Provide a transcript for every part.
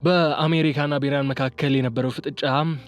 በአሜሪካና በኢራን መካከል የነበረው ፍጥጫ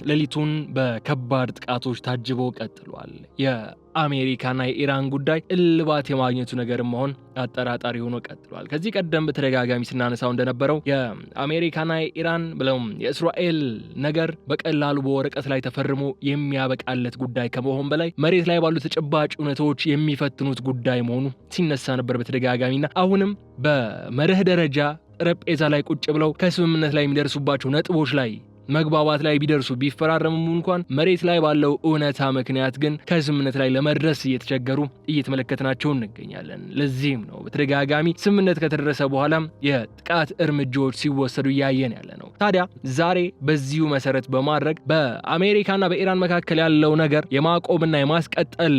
ሌሊቱን በከባድ ጥቃቶች ታጅቦ ቀጥሏል። የአሜሪካና የኢራን ጉዳይ እልባት የማግኘቱ ነገር መሆን አጠራጣሪ ሆኖ ቀጥሏል። ከዚህ ቀደም በተደጋጋሚ ስናነሳው እንደነበረው የአሜሪካና የኢራን ብለውም የእስራኤል ነገር በቀላሉ በወረቀት ላይ ተፈርሞ የሚያበቃለት ጉዳይ ከመሆን በላይ መሬት ላይ ባሉ ተጨባጭ እውነቶች የሚፈትኑት ጉዳይ መሆኑ ሲነሳ ነበር በተደጋጋሚና አሁንም በመርህ ደረጃ ጠረጴዛ ላይ ቁጭ ብለው ከስምምነት ላይ የሚደርሱባቸው ነጥቦች ላይ መግባባት ላይ ቢደርሱ ቢፈራረሙም እንኳን መሬት ላይ ባለው እውነታ ምክንያት ግን ከስምምነት ላይ ለመድረስ እየተቸገሩ እየተመለከትናቸው እንገኛለን። ለዚህም ነው በተደጋጋሚ ስምምነት ከተደረሰ በኋላም የጥቃት እርምጃዎች ሲወሰዱ እያየን ያለ ነው። ታዲያ ዛሬ በዚሁ መሰረት በማድረግ በአሜሪካና በኢራን መካከል ያለው ነገር የማቆምና የማስቀጠል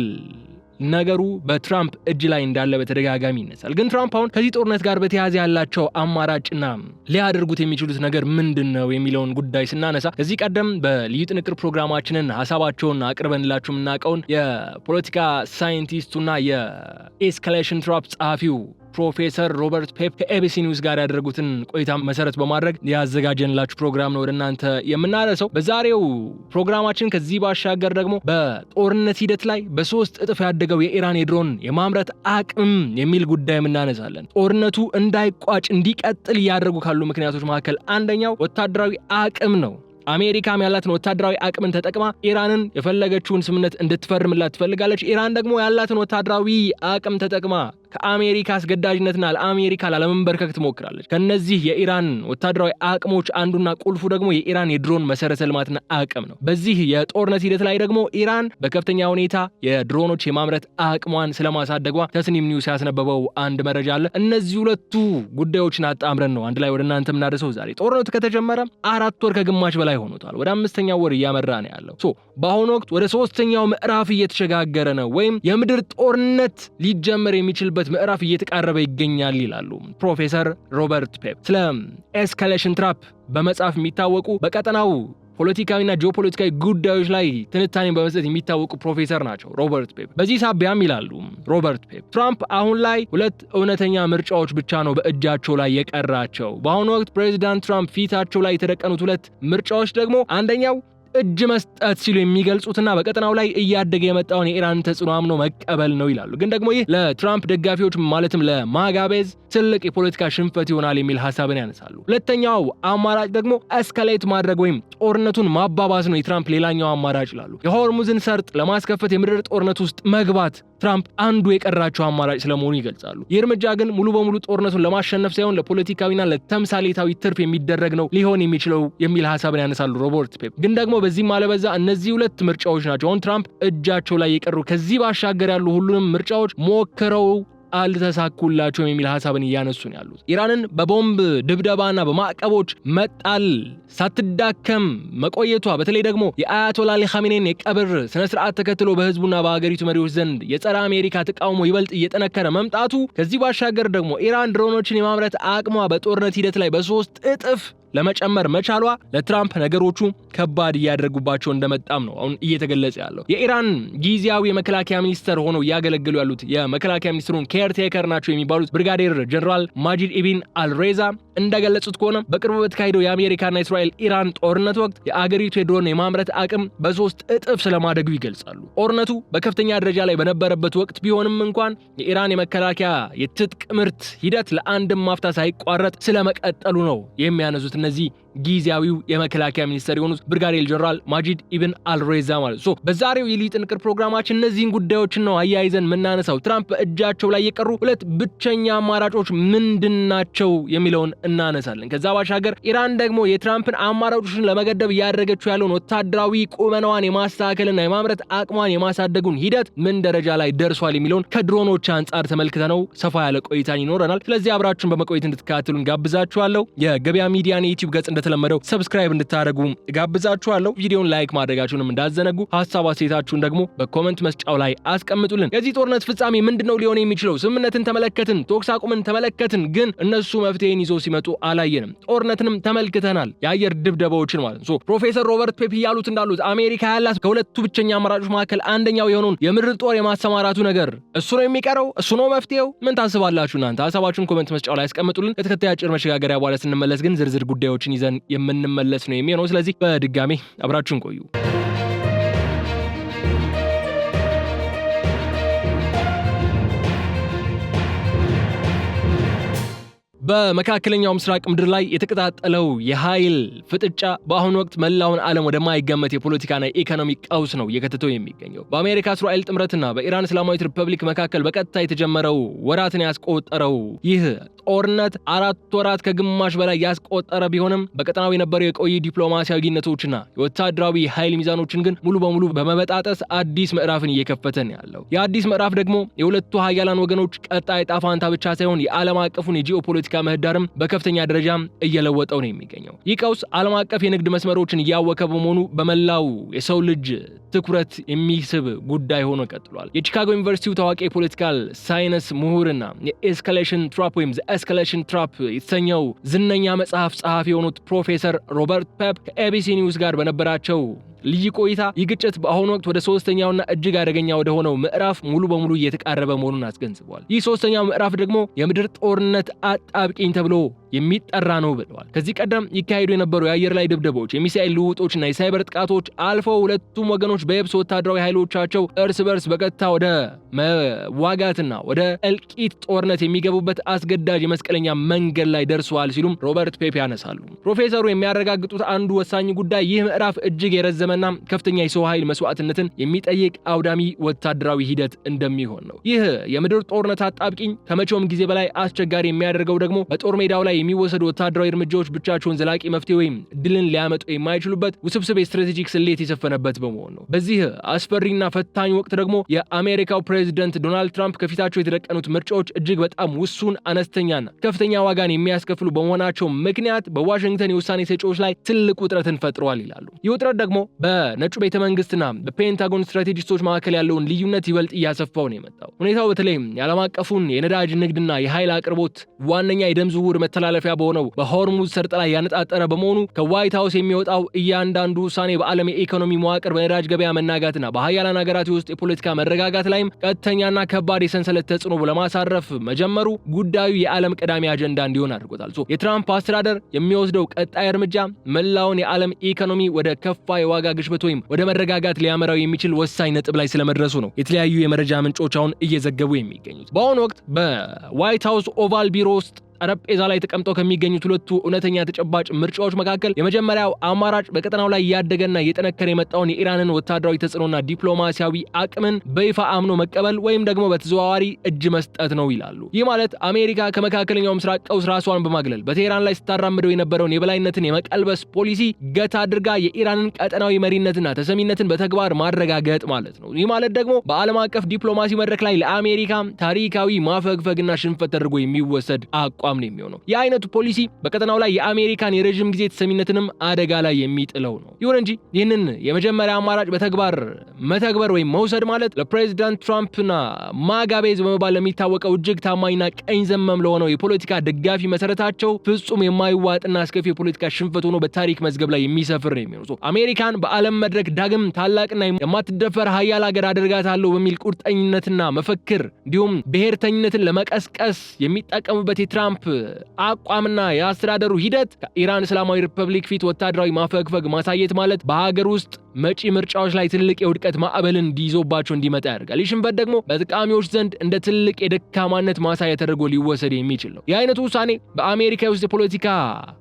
ነገሩ በትራምፕ እጅ ላይ እንዳለ በተደጋጋሚ ይነሳል። ግን ትራምፕ አሁን ከዚህ ጦርነት ጋር በተያያዘ ያላቸው አማራጭና ሊያደርጉት የሚችሉት ነገር ምንድነው የሚለውን ጉዳይ ስናነሳ ከዚህ ቀደም በልዩ ጥንቅር ፕሮግራማችንን ሐሳባቸውን አቅርበንላችሁ የምናውቀውን የፖለቲካ ሳይንቲስቱና የኤስካሌሽን ትራፕ ጸሐፊው ፕሮፌሰር ሮበርት ፔፕ ከኤቢሲ ኒውስ ጋር ያደረጉትን ቆይታ መሰረት በማድረግ ያዘጋጀንላችሁ ፕሮግራም ነው ወደ እናንተ የምናደርሰው። በዛሬው ፕሮግራማችን ከዚህ ባሻገር ደግሞ በጦርነት ሂደት ላይ በ3 እጥፍ ያደገው የኢራን የድሮን የማምረት አቅም የሚል ጉዳይ እናነሳለን። ጦርነቱ እንዳይቋጭ እንዲቀጥል እያደረጉ ካሉ ምክንያቶች መካከል አንደኛው ወታደራዊ አቅም ነው። አሜሪካም ያላትን ወታደራዊ አቅምን ተጠቅማ ኢራንን የፈለገችውን ስምምነት እንድትፈርምላት ትፈልጋለች። ኢራን ደግሞ ያላትን ወታደራዊ አቅም ተጠቅማ ከአሜሪካ አስገዳጅነትና ለአሜሪካ ላለመንበርከክ ትሞክራለች። ከነዚህ የኢራን ወታደራዊ አቅሞች አንዱና ቁልፉ ደግሞ የኢራን የድሮን መሰረተ ልማትና አቅም ነው። በዚህ የጦርነት ሂደት ላይ ደግሞ ኢራን በከፍተኛ ሁኔታ የድሮኖች የማምረት አቅሟን ስለማሳደጓ ተስኒም ኒውስ ያስነበበው አንድ መረጃ አለ። እነዚህ ሁለቱ ጉዳዮችን አጣምረን ነው አንድ ላይ ወደ እናንተ የምናደርሰው። ዛሬ ጦርነቱ ከተጀመረ 4 ወር ከግማሽ በላይ ሆኖታል። ወደ 5ኛው ወር እያመራ ነው ያለው። በአሁኑ ወቅት ወደ 3ኛው ምዕራፍ እየተሸጋገረ ነው፣ ወይም የምድር ጦርነት ሊጀመር የሚችልበት ምዕራፍ እየተቃረበ ይገኛል ይላሉ ፕሮፌሰር ሮበርት ፔፕ። ስለ ኤስካሌሽን ትራፕ በመጻፍ የሚታወቁ በቀጠናው ፖለቲካዊና ጂኦፖለቲካዊ ጉዳዮች ላይ ትንታኔን በመስጠት የሚታወቁ ፕሮፌሰር ናቸው ሮበርት ፔፕ። በዚህ ሳቢያም ይላሉ ሮበርት ፔፕ ትራምፕ አሁን ላይ 2 እውነተኛ ምርጫዎች ብቻ ነው በእጃቸው ላይ የቀራቸው። በአሁኑ ወቅት ፕሬዚዳንት ትራምፕ ፊታቸው ላይ የተደቀኑት 2 ምርጫዎች ደግሞ አንደኛው እጅ መስጠት ሲሉ የሚገልጹትና በቀጠናው ላይ እያደገ የመጣውን የኢራን ተጽዕኖ አምኖ መቀበል ነው ይላሉ። ግን ደግሞ ይህ ለትራምፕ ደጋፊዎች ማለትም ለማጋቤዝ ትልቅ የፖለቲካ ሽንፈት ይሆናል የሚል ሐሳብን ያነሳሉ። ሁለተኛው አማራጭ ደግሞ ኤስካሌት ማድረግ ወይም ጦርነቱን ማባባስ ነው የትራምፕ ሌላኛው አማራጭ ይላሉ። የሆርሙዝን ሰርጥ ለማስከፈት የምድር ጦርነት ውስጥ መግባት ትራምፕ አንዱ የቀራቸው አማራጭ ስለመሆኑ ይገልጻሉ። ይህ እርምጃ ግን ሙሉ በሙሉ ጦርነቱን ለማሸነፍ ሳይሆን ለፖለቲካዊና ለተምሳሌታዊ ትርፍ የሚደረግ ነው ሊሆን የሚችለው የሚል ሐሳብን ያነሳሉ ሮበርት ፔፕ። ግን ደግሞ በዚህ ማለበዛ እነዚህ 2 ምርጫዎች ናቸው አሁን ትራምፕ እጃቸው ላይ የቀሩ። ከዚህ ባሻገር ያሉ ሁሉንም ምርጫዎች ሞክረው አልተሳኩላቸውም የሚል ሐሳብን እያነሱ ነው ያሉት። ኢራንን በቦምብ ድብደባና በማዕቀቦች መጣል ሳትዳከም መቆየቷ በተለይ ደግሞ የአያቶላ አሊ ኻሜኔን የቀብር ስነ ስርዓት ተከትሎ በህዝቡና በሀገሪቱ መሪዎች ዘንድ የጸረ አሜሪካ ተቃውሞ ይበልጥ እየጠነከረ መምጣቱ፣ ከዚህ ባሻገር ደግሞ ኢራን ድሮኖችን የማምረት አቅሟ በጦርነት ሂደት ላይ በ3 እጥፍ ለመጨመር መቻሏ ለትራምፕ ነገሮቹ ከባድ እያደረጉባቸው እንደመጣም ነው አሁን እየተገለጸ ያለው። የኢራን ጊዜያዊ የመከላከያ ሚኒስተር ሆነው እያገለገሉ ያሉት የመከላከያ ሚኒስትሩን ኬርቴከር ናቸው የሚባሉት ብሪጋዴር ጀነራል ማጂድ ኢብን አልሬዛ እንደገለጹት ከሆነ በቅርቡ በተካሄደው የአሜሪካና እስራኤል ኢራን ጦርነት ወቅት የአገሪቱ የድሮን የማምረት አቅም በ3 እጥፍ ስለማደጉ ይገልጻሉ። ጦርነቱ በከፍተኛ ደረጃ ላይ በነበረበት ወቅት ቢሆንም እንኳን የኢራን የመከላከያ የትጥቅ ምርት ሂደት ለአንድም ማፍታ ሳይቋረጥ ስለመቀጠሉ ነው የሚያነሱት እነዚህ ጊዜያዊው የመከላከያ ሚኒስተር የሆኑት ብሪጋዴር ጀነራል ማጂድ ኢብን አልሬዛ ማለት ነው። በዛሬው የልዩ ጥንቅር ፕሮግራማችን እነዚህን ጉዳዮችን ነው አያይዘን የምናነሳው። ትራምፕ በእጃቸው ላይ የቀሩ 2 ብቸኛ አማራጮች ምንድናቸው የሚለውን እናነሳለን። ከዛ ባሻገር ኢራን ደግሞ የትራምፕን አማራጮችን ለመገደብ እያደረገችው ያለውን ወታደራዊ ቁመናዋን የማስተካከልና የማምረት አቅሟን የማሳደጉን ሂደት ምን ደረጃ ላይ ደርሷል የሚለውን ከድሮኖች አንጻር ተመልክተነው ሰፋ ያለ ቆይታን ይኖረናል። ስለዚህ አብራችሁን በመቆየት እንድትከታተሉን ጋብዛችኋለሁ። የገበያ ሚዲያን የዩቲዩብ ገጽ እንደተለመደው ሰብስክራይብ እንድታደርጉ ጋብዛችኋለሁ። ቪዲዮውን ላይክ ማድረጋችሁንም እንዳዘነጉ፣ ሐሳብ አስተያየታችሁን ደግሞ በኮሜንት መስጫው ላይ አስቀምጡልን። የዚህ ጦርነት ፍጻሜ ምንድነው ሊሆን የሚችለው? ስምምነትን ተመለከትን፣ ተኩስ አቁምን ተመለከትን፣ ግን እነሱ መፍትሄን ይዘው ሲመጡ አላየንም። ጦርነትንም ተመልክተናል፣ የአየር ድብደባዎችን ማለት ነው። ፕሮፌሰር ሮበርት ፔፕ ያሉት እንዳሉት አሜሪካ ያላት ከሁለቱ ብቸኛ አማራጮች መካከል አንደኛው የሆነውን የምድር ጦር የማሰማራቱ ነገር እሱ ነው የሚቀረው፣ እሱ ነው መፍትሄው። ምን ታስባላችሁ እናንተ? ሐሳባችሁን ኮሜንት መስጫው ላይ አስቀምጡልን። ከተከታዩ አጭር መሸጋገሪያ በኋላ ስንመለስ ግን ዝርዝር ጉዳዮችን ይዘን ተመልሰን የምንመለስ ነው የሚሆነው። ስለዚህ በድጋሚ አብራችሁን ቆዩ። በመካከለኛው ምስራቅ ምድር ላይ የተቀጣጠለው የኃይል ፍጥጫ በአሁኑ ወቅት መላውን ዓለም ወደማይገመት የፖለቲካና ኢኮኖሚ ቀውስ ነው እየከተተው የሚገኘው። በአሜሪካ እስራኤል ጥምረትና በኢራን እስላማዊት ሪፐብሊክ መካከል በቀጥታ የተጀመረው ወራትን ያስቆጠረው ይህ ጦርነት 4 ወራት ከግማሽ በላይ ያስቆጠረ ቢሆንም በቀጠናው የነበረው የቆዩ ዲፕሎማሲያዊ ግንኙነቶችና የወታደራዊ ኃይል ሚዛኖችን ግን ሙሉ በሙሉ በመበጣጠስ አዲስ ምዕራፍን እየከፈተ ነው ያለው። የአዲስ ምዕራፍ ደግሞ የሁለቱ ኃያላን ወገኖች ቀጣይ ዕጣ ፈንታ ብቻ ሳይሆን የዓለም አቀፉን የጂኦፖለቲካ ምህዳርም በከፍተኛ ደረጃ እየለወጠው ነው የሚገኘው። ይህ ቀውስ ዓለም አቀፍ የንግድ መስመሮችን እያወከ በመሆኑ በመላው የሰው ልጅ ትኩረት የሚስብ ጉዳይ ሆኖ ቀጥሏል። የቺካጎ ዩኒቨርሲቲው ታዋቂ የፖለቲካል ሳይንስ ምሁርና የኤስካሌሽን ትራፕ ወይም ኤስካሌሽን ትራፕ የተሰኘው ዝነኛ መጽሐፍ ጸሐፊ የሆኑት ፕሮፌሰር ሮበርት ፔፕ ከኤቢሲ ኒውስ ጋር በነበራቸው ልዩ ቆይታ ይህ ግጭት በአሁኑ ወቅት ወደ ሶስተኛውና እጅግ አደገኛ ወደ ሆነው ምዕራፍ ሙሉ በሙሉ እየተቃረበ መሆኑን አስገንዝበዋል። ይህ ሶስተኛው ምዕራፍ ደግሞ የምድር ጦርነት አጣብቂኝ ተብሎ የሚጠራ ነው ብለዋል። ከዚህ ቀደም ይካሄዱ የነበሩ የአየር ላይ ድብደቦች፣ የሚሳኤል ልውጦችና የሳይበር ጥቃቶች አልፈው ሁለቱም ወገኖች በየብስ ወታደራዊ ኃይሎቻቸው እርስ በርስ በቀጥታ ወደ መዋጋትና ወደ እልቂት ጦርነት የሚገቡበት አስገዳጅ የመስቀለኛ መንገድ ላይ ደርሰዋል ሲሉም ሮበርት ፔፕ ያነሳሉ። ፕሮፌሰሩ የሚያረጋግጡት አንዱ ወሳኝ ጉዳይ ይህ ምዕራፍ እጅግ የረዘመና ከፍተኛ የሰው ኃይል መስዋዕትነትን የሚጠይቅ አውዳሚ ወታደራዊ ሂደት እንደሚሆን ነው። ይህ የምድር ጦርነት አጣብቂኝ ከመቼውም ጊዜ በላይ አስቸጋሪ የሚያደርገው ደግሞ በጦር ሜዳው ላይ የሚወሰዱ ወታደራዊ እርምጃዎች ብቻቸውን ዘላቂ መፍትሄ ወይም ድልን ሊያመጡ የማይችሉበት ውስብስብ የስትራቴጂክ ስሌት የሰፈነበት በመሆን ነው። በዚህ አስፈሪና ፈታኝ ወቅት ደግሞ የአሜሪካው ፕሬዝዳንት ዶናልድ ትራምፕ ከፊታቸው የተደቀኑት ምርጫዎች እጅግ በጣም ውሱን፣ አነስተኛና ከፍተኛ ዋጋን የሚያስከፍሉ በመሆናቸው ምክንያት በዋሽንግተን የውሳኔ ሰጪዎች ላይ ትልቅ ውጥረትን ፈጥረዋል ይላሉ። ይህ ውጥረት ደግሞ በነጩ ቤተ መንግስትና በፔንታጎን ስትራቴጂስቶች መካከል ያለውን ልዩነት ይበልጥ እያሰፋው ነው የመጣው። ሁኔታው በተለይም የዓለም አቀፉን የነዳጅ ንግድና የኃይል አቅርቦት ዋነኛ የደም ዝውውር መተላለፊያ በሆነው በሆርሙዝ ሰርጥ ላይ ያነጣጠረ በመሆኑ ከዋይት ሃውስ የሚወጣው እያንዳንዱ ውሳኔ በዓለም የኢኮኖሚ መዋቅር፣ በነዳጅ ገበያ መናጋትና በሀያላን ሀገራት ውስጥ የፖለቲካ መረጋጋት ላይም ቀጥተኛና ከባድ የሰንሰለት ተጽዕኖ ለማሳረፍ መጀመሩ ጉዳዩ የዓለም ቀዳሚ አጀንዳ እንዲሆን አድርጎታል። የትራምፕ አስተዳደር የሚወስደው ቀጣይ እርምጃ መላውን የዓለም ኢኮኖሚ ወደ ከፋ የዋጋ ግሽበት ወይም ወደ መረጋጋት ሊያመራው የሚችል ወሳኝ ነጥብ ላይ ስለመድረሱ ነው የተለያዩ የመረጃ ምንጮች አሁን እየዘገቡ የሚገኙት። በአሁኑ ወቅት በዋይት ሃውስ ኦቫል ቢሮ ውስጥ ጠረጴዛ ላይ ተቀምጠው ከሚገኙት ሁለቱ እውነተኛ ተጨባጭ ምርጫዎች መካከል የመጀመሪያው አማራጭ በቀጠናው ላይ ያደገና እየጠነከረ የመጣውን የኢራንን ወታደራዊ ተጽዕኖና ዲፕሎማሲያዊ አቅምን በይፋ አምኖ መቀበል ወይም ደግሞ በተዘዋዋሪ እጅ መስጠት ነው ይላሉ። ይህ ማለት አሜሪካ ከመካከለኛው ምስራቅ ቀውስ ራሷን በማግለል በቴህራን ላይ ስታራምደው የነበረውን የበላይነትን የመቀልበስ ፖሊሲ ገታ አድርጋ የኢራንን ቀጠናዊ መሪነትና ተሰሚነትን በተግባር ማረጋገጥ ማለት ነው። ይህ ማለት ደግሞ በዓለም አቀፍ ዲፕሎማሲ መድረክ ላይ ለአሜሪካ ታሪካዊ ማፈግፈግና ሽንፈት ተደርጎ የሚወሰድ አቋም ነው የሚሆነው። የአይነቱ ፖሊሲ በቀጠናው ላይ የአሜሪካን የረጅም ጊዜ ተሰሚነትንም አደጋ ላይ የሚጥለው ነው። ይሁን እንጂ ይህንን የመጀመሪያ አማራጭ በተግባር መተግበር ወይም መውሰድ ማለት ለፕሬዚዳንት ትራምፕና ማጋቤዝ በመባል ለሚታወቀው እጅግ ታማኝና ቀኝ ዘመም ለሆነው የፖለቲካ ደጋፊ መሰረታቸው ፍጹም የማይዋጥና አስከፊ የፖለቲካ ሽንፈት ሆኖ በታሪክ መዝገብ ላይ የሚሰፍር ነው የሚሆነው። አሜሪካን በዓለም መድረክ ዳግም ታላቅና የማትደፈር ሀያል ሀገር አደርጋታለሁ በሚል ቁርጠኝነትና መፈክር እንዲሁም ብሔርተኝነትን ለመቀስቀስ የሚጠቀሙበት የትራምፕ አቋምና የአስተዳደሩ ሂደት ከኢራን እስላማዊ ሪፐብሊክ ፊት ወታደራዊ ማፈግፈግ ማሳየት ማለት በሀገር ውስጥ መጪ ምርጫዎች ላይ ትልቅ የውድቀት ማዕበልን እንዲይዞባቸው እንዲመጣ ያደርጋል። ይህ ሽንፈት ደግሞ በተቃዋሚዎች ዘንድ እንደ ትልቅ የደካማነት ማሳያ ተደርጎ ሊወሰድ የሚችል ነው። የአይነቱ ውሳኔ በአሜሪካ ውስጥ የፖለቲካ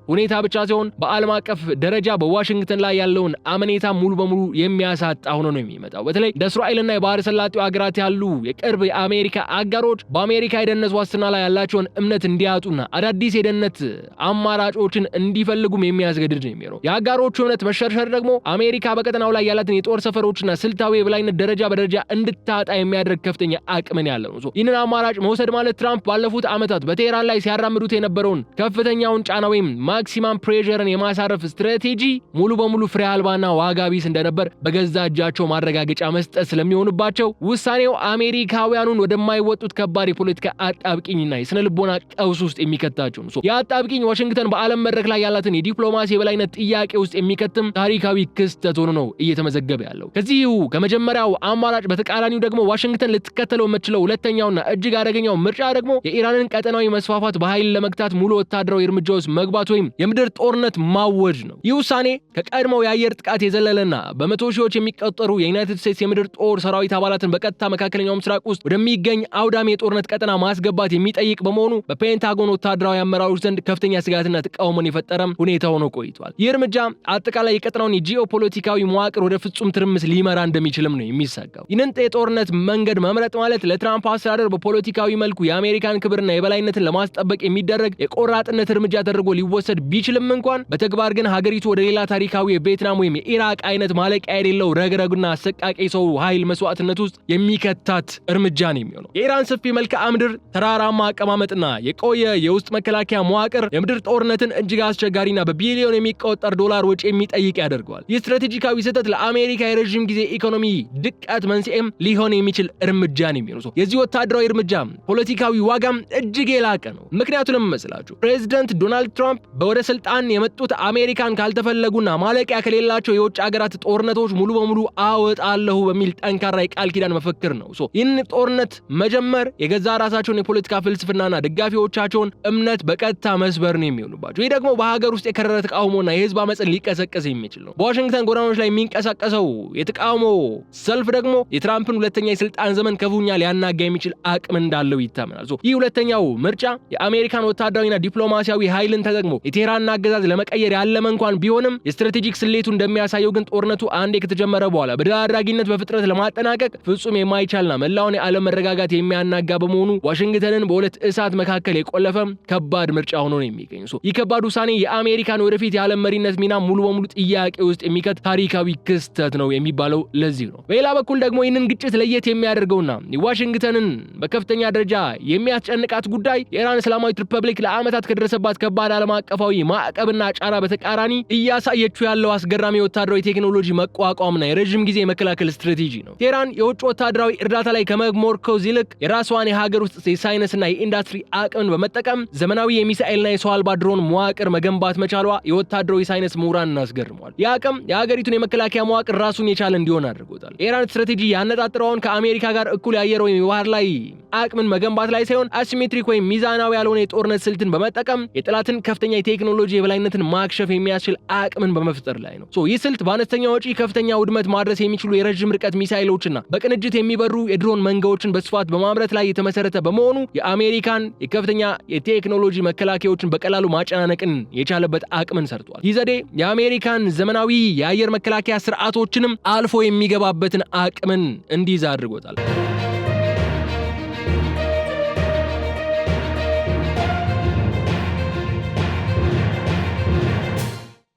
ሁኔታ ብቻ ሳይሆን በዓለም አቀፍ ደረጃ በዋሽንግተን ላይ ያለውን አመኔታ ሙሉ በሙሉ የሚያሳጣ ሆኖ ነው የሚመጣው። በተለይ እንደ እስራኤልና የባህረ ሰላጤው ሀገራት ያሉ የቅርብ የአሜሪካ አጋሮች በአሜሪካ የደህንነት ዋስትና ላይ ያላቸውን እምነት እንዲያጡና አዳዲስ የደህንነት አማራጮችን እንዲፈልጉም የሚያስገድድ ነው የሚሆነው። የአጋሮቹ እምነት መሸርሸር ደግሞ አሜሪካ በቀጠናው ላይ ያላትን የጦር ሰፈሮችና ስልታዊ የበላይነት ደረጃ በደረጃ እንድታጣ የሚያደርግ ከፍተኛ አቅምን ያለው ነው። ይህንን አማራጭ መውሰድ ማለት ትራምፕ ባለፉት ዓመታት በቴህራን ላይ ሲያራምዱት የነበረውን ከፍተኛውን ጫና ወይም ማክሲማም ፕሬሸርን የማሳረፍ ስትራቴጂ ሙሉ በሙሉ ፍሬ አልባና ዋጋ ቢስ እንደነበር በገዛ እጃቸው ማረጋገጫ መስጠት ስለሚሆንባቸው ውሳኔው አሜሪካውያኑን ወደማይወጡት ከባድ የፖለቲካ አጣብቂኝና የስነ ልቦና ቀውስ ውስጥ የሚከታቸው ነው። የአጣብቂኝ ዋሽንግተን በዓለም መድረክ ላይ ያላትን የዲፕሎማሲ የበላይነት ጥያቄ ውስጥ የሚከትም ታሪካዊ ክስተት ሆኖ ነው እየተመዘገበ ያለው። ከዚሁ ከመጀመሪያው አማራጭ በተቃራኒው ደግሞ ዋሽንግተን ልትከተለው የምትችለው ሁለተኛውና እጅግ አደገኛው ምርጫ ደግሞ የኢራንን ቀጠናዊ መስፋፋት በኃይል ለመግታት ሙሉ ወታደራዊ እርምጃ ውስጥ መግባት ወይም የምድር ጦርነት ማወጅ ነው። ይህ ውሳኔ ከቀድሞው የአየር ጥቃት የዘለለና በመቶ ሺዎች የሚቆጠሩ የዩናይትድ ስቴትስ የምድር ጦር ሰራዊት አባላትን በቀጥታ መካከለኛው ምስራቅ ውስጥ ወደሚገኝ አውዳሚ የጦርነት ቀጠና ማስገባት የሚጠይቅ በመሆኑ በፔንታጎን ወታደራዊ አመራሮች ዘንድ ከፍተኛ ስጋትና ተቃውሞን የፈጠረም ሁኔታ ሆኖ ቆይቷል። ይህ እርምጃ አጠቃላይ የቀጠናውን የጂኦፖለቲካዊ መዋቅር ወደ ፍጹም ትርምስ ሊመራ እንደሚችልም ነው የሚሰጋው። ይህንን የጦርነት መንገድ መምረጥ ማለት ለትራምፕ አስተዳደር በፖለቲካዊ መልኩ የአሜሪካን ክብርና የበላይነትን ለማስጠበቅ የሚደረግ የቆራጥነት እርምጃ ተደርጎ ሊወሰድ ቢችልም እንኳን በተግባር ግን ሀገሪቱ ወደ ሌላ ታሪካዊ የቪየትናም ወይም የኢራቅ አይነት ማለቂያ የሌለው ረግረግና አሰቃቂ ሰው ኃይል መስዋዕትነት ውስጥ የሚከታት እርምጃ ነው የሚሆነው። የኢራን ሰፊ መልክዓ ምድር፣ ተራራማ አቀማመጥና የቆየ የውስጥ መከላከያ መዋቅር የምድር ጦርነትን እጅግ አስቸጋሪና በቢሊዮን የሚቆጠር ዶላር ወጪ የሚጠይቅ ያደርገዋል። ይህ ስትራቴጂካዊ ስህተት ለአሜሪካ የረዥም ጊዜ ኢኮኖሚ ድቀት መንስኤም ሊሆን የሚችል እርምጃ ነው የሚሆነው። የዚህ ወታደራዊ እርምጃ ፖለቲካዊ ዋጋም እጅግ የላቀ ነው። ምክንያቱም ለምመስላችሁ ፕሬዚደንት ዶናልድ ትራምፕ ወደ ስልጣን የመጡት አሜሪካን ካልተፈለጉና ማለቂያ ከሌላቸው የውጭ ሀገራት ጦርነቶች ሙሉ በሙሉ አወጣለሁ በሚል ጠንካራ የቃል ኪዳን መፈክር ነው። ይህን ጦርነት መጀመር የገዛ ራሳቸውን የፖለቲካ ፍልስፍናና ደጋፊዎቻቸውን እምነት በቀጥታ መስበር ነው የሚሆኑባቸው። ይህ ደግሞ በሀገር ውስጥ የከረረ ተቃውሞና የህዝብ አመፅን ሊቀሰቀስ የሚችል ነው። በዋሽንግተን ጎዳናዎች ላይ የሚንቀሳቀሰው የተቃውሞ ሰልፍ ደግሞ የትራምፕን ሁለተኛ የስልጣን ዘመን ክፉኛ ሊያናጋ የሚችል አቅም እንዳለው ይታመናል። ይህ ሁለተኛው ምርጫ የአሜሪካን ወታደራዊና ዲፕሎማሲያዊ ኃይልን ተጠቅሞ የቴህራንን አገዛዝ ለመቀየር ያለመ እንኳን ቢሆንም የስትራቴጂክ ስሌቱ እንደሚያሳየው ግን ጦርነቱ አንዴ ከተጀመረ በኋላ በድል አድራጊነት በፍጥነት ለማጠናቀቅ ፍጹም የማይቻልና መላውን የዓለም መረጋጋት የሚያናጋ በመሆኑ ዋሽንግተንን በሁለት እሳት መካከል የቆለፈ ከባድ ምርጫ ሆኖ ነው የሚገኘው። ይህ ከባድ ውሳኔ የአሜሪካን ወደፊት የዓለም መሪነት ሚና ሙሉ በሙሉ ጥያቄ ውስጥ የሚከት ታሪካዊ ክስተት ነው የሚባለው ለዚህ ነው። በሌላ በኩል ደግሞ ይህንን ግጭት ለየት የሚያደርገውና ዋሽንግተንን በከፍተኛ ደረጃ የሚያስጨንቃት ጉዳይ የኢራን እስላማዊት ሪፐብሊክ ለዓመታት ከደረሰባት ከባድ ዓለም አቀፋዊ ማዕቀብና ጫና በተቃራኒ እያሳየችው ያለው አስገራሚ ወታደራዊ ቴክኖሎጂ መቋቋምና የረዥም ጊዜ መከላከል ስትራቴጂ ነው። ቴህራን የውጭ ወታደራዊ እርዳታ ላይ ከመሞርኮዝ ይልቅ የራስዋን የሀገር ውስጥ የሳይንስና የኢንዱስትሪ አቅምን በመጠቀም ዘመናዊ የሚሳኤልና የሰው አልባ ድሮን መዋቅር መገንባት መቻሏ የወታደራዊ ሳይንስ ምሁራንን አስገርሟል። ይህ አቅም የሀገሪቱን የመከላከያ መዋቅር ራሱን የቻለ እንዲሆን አድርጎታል። የኢራን ስትራቴጂ ያነጣጠረውን ከአሜሪካ ጋር እኩል የአየር ወይም የባህር ላይ አቅምን መገንባት ላይ ሳይሆን አሲሜትሪክ ወይም ሚዛናዊ ያልሆነ የጦርነት ስልትን በመጠቀም የጠላትን ከፍተኛ የቴክኖሎጂ የበላይነትን ማክሸፍ የሚያስችል አቅምን በመፍጠር ላይ ነው። ይህ ስልት በአነስተኛ ወጪ ከፍተኛ ውድመት ማድረስ የሚችሉ የረዥም ርቀት ሚሳኤሎችና በቅንጅት የሚበሩ የድሮን መንጋዎችን በስፋት በማምረት ላይ የተመሰረተ በመሆኑ የአሜሪካን የከፍተኛ የቴክኖሎጂ መከላከያዎችን በቀላሉ ማጨናነቅን የቻለበት አቅምን ሰርቷል። ይህ ዘዴ የአሜሪካን ዘመናዊ የአየር መከላከያ ስርዓቶችንም አልፎ የሚገባበትን አቅምን እንዲይዝ አድርጎታል።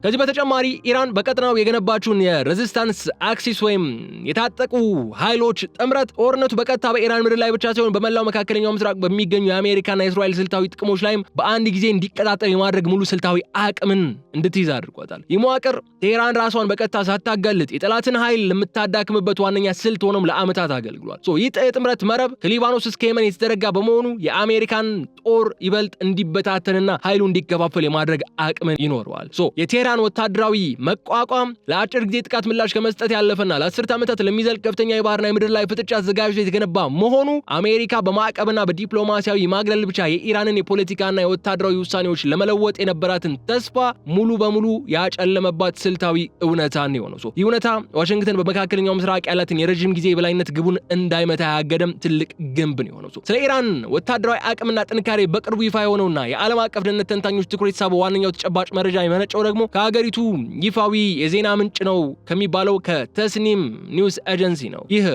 ከዚህ በተጨማሪ ኢራን በቀጠናው የገነባችውን የሬዚስታንስ አክሲስ ወይም የታጠቁ ኃይሎች ጥምረት ጦርነቱ በቀጥታ በኢራን ምድር ላይ ብቻ ሳይሆን በመላው መካከለኛው ምስራቅ በሚገኙ የአሜሪካና የእስራኤል ስልታዊ ጥቅሞች ላይም በአንድ ጊዜ እንዲቀጣጠል የማድረግ ሙሉ ስልታዊ አቅምን እንድትይዝ አድርጓታል። ይህ መዋቅር ቴህራን ራሷን በቀጥታ ሳታጋልጥ የጠላትን ኃይል ለምታዳክምበት ዋነኛ ስልት ሆኖም ለዓመታት አገልግሏል። ይህ የጥምረት መረብ ከሊባኖስ እስከ የመን የተዘረጋ በመሆኑ የአሜሪካን ጦር ይበልጥ እንዲበታተንና ኃይሉ እንዲከፋፈል የማድረግ አቅምን ይኖረዋል። የቴህራን ወታደራዊ መቋቋም ለአጭር ጊዜ ጥቃት ምላሽ ከመስጠት ያለፈና ለ10 ዓመታት ለሚዘልቅ ከፍተኛ የባህርና የምድር ላይ ፍጥጫ ተዘጋጅቶ የተገነባ መሆኑ አሜሪካ በማዕቀብና በዲፕሎማሲያዊ ማግለል ብቻ የኢራንን የፖለቲካና የወታደራዊ ውሳኔዎች ለመለወጥ የነበራትን ተስፋ ሙሉ በሙሉ ያጨለመባት ስልታዊ እውነታ ነው የሆነው። ይህ እውነታ ዋሽንግተን በመካከለኛው ምስራቅ ያላትን የረዥም ጊዜ የበላይነት ግቡን እንዳይመታ ያገደም ትልቅ ግንብ ነው የሆነው። ስለ ኢራን ወታደራዊ አቅምና ጥንካሬ በቅርቡ ይፋ የሆነውና የዓለም አቀፍ ደህንነት ተንታኞች ትኩረት የተሳበው ዋነኛው ተጨባጭ መረጃ የመነጨው ደግሞ ከሀገሪቱ ይፋዊ የዜና ምንጭ ነው ከሚባለው ከተስኒም ኒውስ ኤጀንሲ ነው። ይህ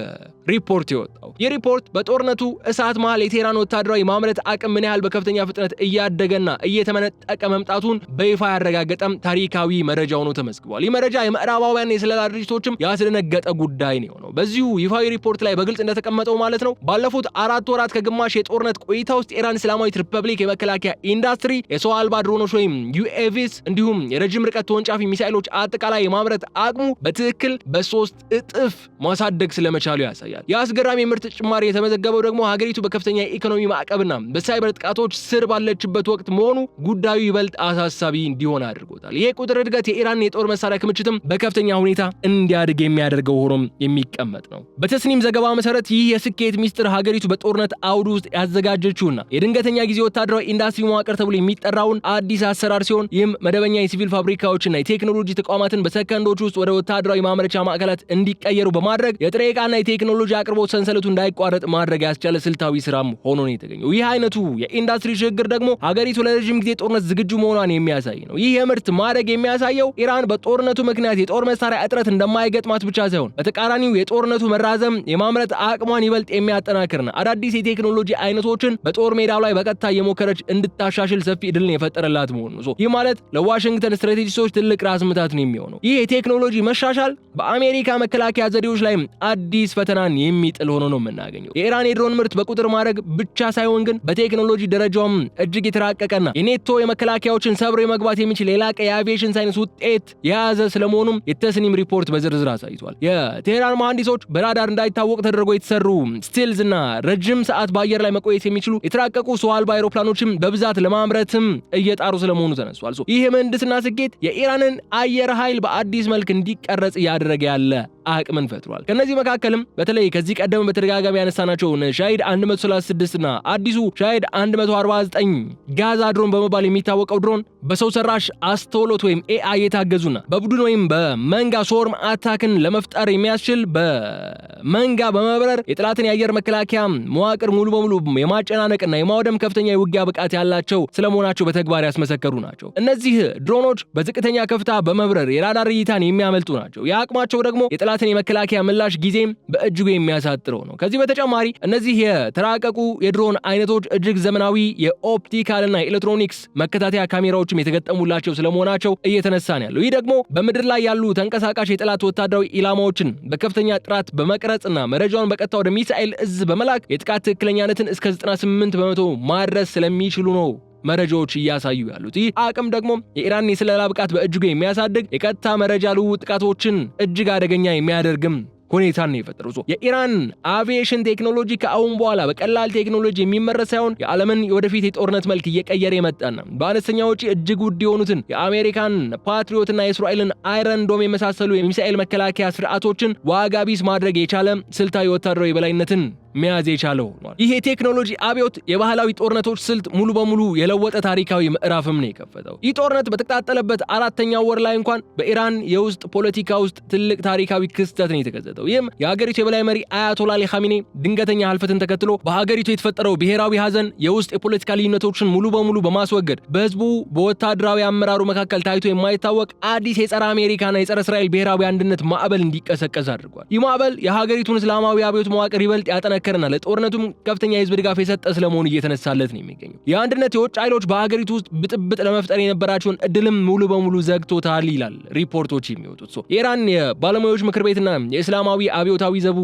ሪፖርት የወጣው ይህ ሪፖርት በጦርነቱ እሳት መሃል የቴህራን ወታደራዊ ማምረት አቅም ምን ያህል በከፍተኛ ፍጥነት እያደገና እየተመነጠቀ መምጣቱን በይፋ ያረጋገጠም ታሪካዊ መረጃ ሆኖ ተመዝግቧል። ይህ መረጃ የምዕራባውያን የስለላ ድርጅቶችም ያስደነገጠ ጉዳይ ነው የሆነው። በዚሁ ይፋዊ ሪፖርት ላይ በግልጽ እንደተቀመጠው ማለት ነው ባለፉት 4 ወራት ከግማሽ የጦርነት ቆይታ ውስጥ የኢራን እስላማዊት ሪፐብሊክ የመከላከያ ኢንዱስትሪ የሰው አልባ ድሮኖች ወይም ዩኤቪስ እንዲሁም የረጅም ርቀት ርቀት ተወንጫፊ ሚሳኤሎች አጠቃላይ የማምረት አቅሙ በትክክል በ3 እጥፍ ማሳደግ ስለመቻሉ ያሳያል። የአስገራሚ ምርት ጭማሪ የተመዘገበው ደግሞ ሀገሪቱ በከፍተኛ የኢኮኖሚ ማዕቀብና በሳይበር ጥቃቶች ስር ባለችበት ወቅት መሆኑ ጉዳዩ ይበልጥ አሳሳቢ እንዲሆን አድርጎታል። ይሄ ቁጥር እድገት የኢራን የጦር መሳሪያ ክምችትም በከፍተኛ ሁኔታ እንዲያድግ የሚያደርገው ሆኖም የሚቀመጥ ነው። በተስኒም ዘገባ መሰረት ይህ የስኬት ሚስጥር ሀገሪቱ በጦርነት አውድ ውስጥ ያዘጋጀችውና የድንገተኛ ጊዜ ወታደራዊ ኢንዱስትሪ መዋቅር ተብሎ የሚጠራውን አዲስ አሰራር ሲሆን ይህም መደበኛ የሲቪል ፋብሪካዎችና የቴክኖሎጂ ተቋማትን በሰከንዶች ውስጥ ወደ ወታደራዊ ማምረቻ ማዕከላት እንዲቀየሩ በማድረግ የጥሬ ዕቃና የቴክኖሎጂ አቅርቦት ሰንሰለቱ እንዳይቋረጥ ማድረግ ያስቻለ ስልታዊ ስራም ሆኖ ነው የተገኘው። ይህ አይነቱ የኢንዱስትሪ ሽግግር ደግሞ ሀገሪቱ ለረጅም ጊዜ ጦርነት ዝግጁ መሆኗን የሚያሳይ ነው። ይህ የምርት ማደግ የሚያሳየው ኢራን በጦርነቱ ምክንያት የጦር መሳሪያ እጥረት እንደማይገጥማት ብቻ ሳይሆን በተቃራኒው የጦርነቱ መራዘም የማምረት አቅሟን ይበልጥ የሚያጠናክርና አዳዲስ የቴክኖሎጂ አይነቶችን በጦር ሜዳው ላይ በቀጥታ የሞከረች እንድታሻሽል ሰፊ ዕድልን የፈጠረላት መሆኑ ነው። ይህ ማለት ለዋሽንግተን ስትራቴጂስቶች ትልቅ ራስ ምታት ነው የሚሆነው። ይህ የቴክኖሎጂ መሻሻል በአሜሪካ መከላከያ ዘዴዎች ላይ አዲስ ፈተናን የሚጥል ሆኖ ነው የምናገኘው። የኢራን የድሮን ምርት በቁጥር ማድረግ ብቻ ሳይሆን ግን በቴክኖሎጂ ደረጃውም እጅግ የተራቀቀና የኔቶ የመከላከያዎችን ሰብሮ የመግባት የሚችል የላቀ የአቪዬሽን ሳይንስ ውጤት የያዘ ስለመሆኑም የተስኒም ሪፖርት በዝርዝር አሳይቷል። የቴህራን መሐንዲሶች በራዳር እንዳይታወቅ ተደርጎ የተሰሩ ስቲልዝ እና ረጅም ሰዓት በአየር ላይ መቆየት የሚችሉ የተራቀቁ ሰው አልባ አውሮፕላኖችም በብዛት ለማምረትም እየጣሩ ስለመሆኑ ተነስቷል። ይህ የምህንድስና ስኬት የኢራንን አየር ኃይል በአዲስ መልክ እንዲቀረጽ እያደረገ ያለ አቅምን ፈጥሯል። ከነዚህ መካከልም በተለይ ከዚህ ቀደም በተደጋጋሚ ያነሳናቸው ሻሂድ 136 እና አዲሱ ሻሂድ 149 ጋዛ ድሮን በመባል የሚታወቀው ድሮን በሰው ሰራሽ አስተውሎት ወይም ኤአይ የታገዙና በቡድን ወይም በመንጋ ሶርም አታክን ለመፍጠር የሚያስችል በመንጋ በመብረር የጠላትን የአየር መከላከያ መዋቅር ሙሉ በሙሉ የማጨናነቅና የማውደም ከፍተኛ የውጊያ ብቃት ያላቸው ስለመሆናቸው በተግባር ያስመሰከሩ ናቸው። እነዚህ ድሮኖች በዝቅተኛ ከፍታ በመብረር የራዳር እይታን የሚያመልጡ ናቸው። የአቅማቸው ደግሞ የጠላትን የመከላከያ ምላሽ ጊዜም በእጅጉ የሚያሳጥረው ነው። ከዚህ በተጨማሪ እነዚህ የተራቀቁ የድሮን አይነቶች እጅግ ዘመናዊ የኦፕቲካልና የኤሌክትሮኒክስ መከታተያ ካሜራዎችም የተገጠሙላቸው ስለመሆናቸው እየተነሳ ነው ያለው። ይህ ደግሞ በምድር ላይ ያሉ ተንቀሳቃሽ የጠላት ወታደራዊ ኢላማዎችን በከፍተኛ ጥራት በመቅረጽና መረጃውን በቀጥታ ወደ ሚሳኤል እዝ በመላክ የጥቃት ትክክለኛነትን እስከ 98% ማድረስ ስለሚችሉ ነው መረጃዎች እያሳዩ ያሉት። ይህ አቅም ደግሞ የኢራን የስለላ ብቃት በእጅጉ የሚያሳድግ የቀጥታ መረጃ ልውውጥ ጥቃቶችን እጅግ አደገኛ የሚያደርግም ሁኔታን ነው የፈጠረው። የኢራን አቪዬሽን ቴክኖሎጂ ከአሁን በኋላ በቀላል ቴክኖሎጂ የሚመረጥ ሳይሆን የዓለምን የወደፊት የጦርነት መልክ እየቀየረ የመጣና በአነስተኛ ወጪ እጅግ ውድ የሆኑትን የአሜሪካን ፓትሪዮትና የእስራኤልን አይረን ዶም የመሳሰሉ የሚሳኤል መከላከያ ስርዓቶችን ዋጋ ቢስ ማድረግ የቻለ ስልታዊ ወታደራዊ የበላይነትን መያዝ የቻለው ሆኗል። ይህ የቴክኖሎጂ አብዮት የባህላዊ ጦርነቶች ስልት ሙሉ በሙሉ የለወጠ ታሪካዊ ምዕራፍም ነው የከፈተው። ይህ ጦርነት በተቀጣጠለበት 4ኛው ወር ላይ እንኳን በኢራን የውስጥ ፖለቲካ ውስጥ ትልቅ ታሪካዊ ክስተት ነው የተከሰተው። ይህም የሀገሪቱ የበላይ መሪ አያቶላ አሊ ኻሜኒ ድንገተኛ ህልፈትን ተከትሎ በሀገሪቱ የተፈጠረው ብሔራዊ ሀዘን የውስጥ የፖለቲካ ልዩነቶችን ሙሉ በሙሉ በማስወገድ በህዝቡ በወታደራዊ አመራሩ መካከል ታይቶ የማይታወቅ አዲስ የጸረ አሜሪካና የጸረ እስራኤል ብሔራዊ አንድነት ማዕበል እንዲቀሰቀስ አድርጓል። ይህ ማዕበል የሀገሪቱን እስላማዊ አብዮት መዋቅር ይበልጥ ያጠነከረና ለጦርነቱም ከፍተኛ የህዝብ ድጋፍ የሰጠ ስለመሆኑ እየተነሳለት ነው የሚገኘው። የአንድነት የውጭ ኃይሎች በሀገሪቱ ውስጥ ብጥብጥ ለመፍጠር የነበራቸውን እድልም ሙሉ በሙሉ ዘግቶታል ይላል ሪፖርቶች የሚወጡት። የኢራን የባለሙያዎች ምክር ቤትና የእስላማዊ አብዮታዊ ዘቡ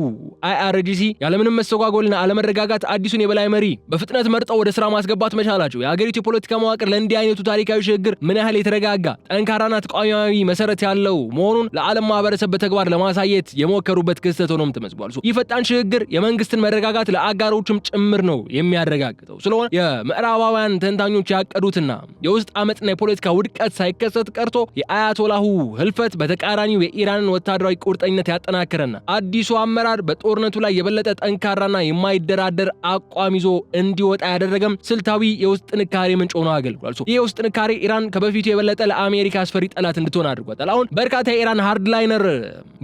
IRGC ያለምንም መስተጓጎልና አለመረጋጋት አዲሱን የበላይ መሪ በፍጥነት መርጠው ወደ ስራ ማስገባት መቻላቸው የሀገሪቱ የፖለቲካ መዋቅር ለእንዲህ አይነቱ ታሪካዊ ሽግግር ምን ያህል የተረጋጋ ጠንካራና ተቋማዊ መሰረት ያለው መሆኑን ለዓለም ማህበረሰብ በተግባር ለማሳየት የሞከሩበት ክስተት ሆኖም ተመዝግቧል። ይህ ፈጣን ሽግግር የመንግስትን መረጋጋት ለአጋሮችም ጭምር ነው የሚያረጋግጠው። ስለሆነ የምዕራባውያን ተንታኞች ያቀዱትና የውስጥ አመጽና የፖለቲካ ውድቀት ሳይከሰት ቀርቶ የአያቶላሁ ህልፈት በተቃራኒው የኢራንን ወታደራዊ ቁርጠኝነት ያጠናከረና አዲሱ አመራር በጦርነቱ ላይ የበለጠ ጠንካራና የማይደራደር አቋም ይዞ እንዲወጣ ያደረገም ስልታዊ የውስጥ ጥንካሬ ምንጭ ሆኖ አገልግሏል። ይህ የውስጥ ጥንካሬ ኢራን ከበፊቱ የበለጠ ለአሜሪካ አስፈሪ ጠላት እንድትሆን አድርጓታል። አሁን በርካታ የኢራን ሃርድላይነር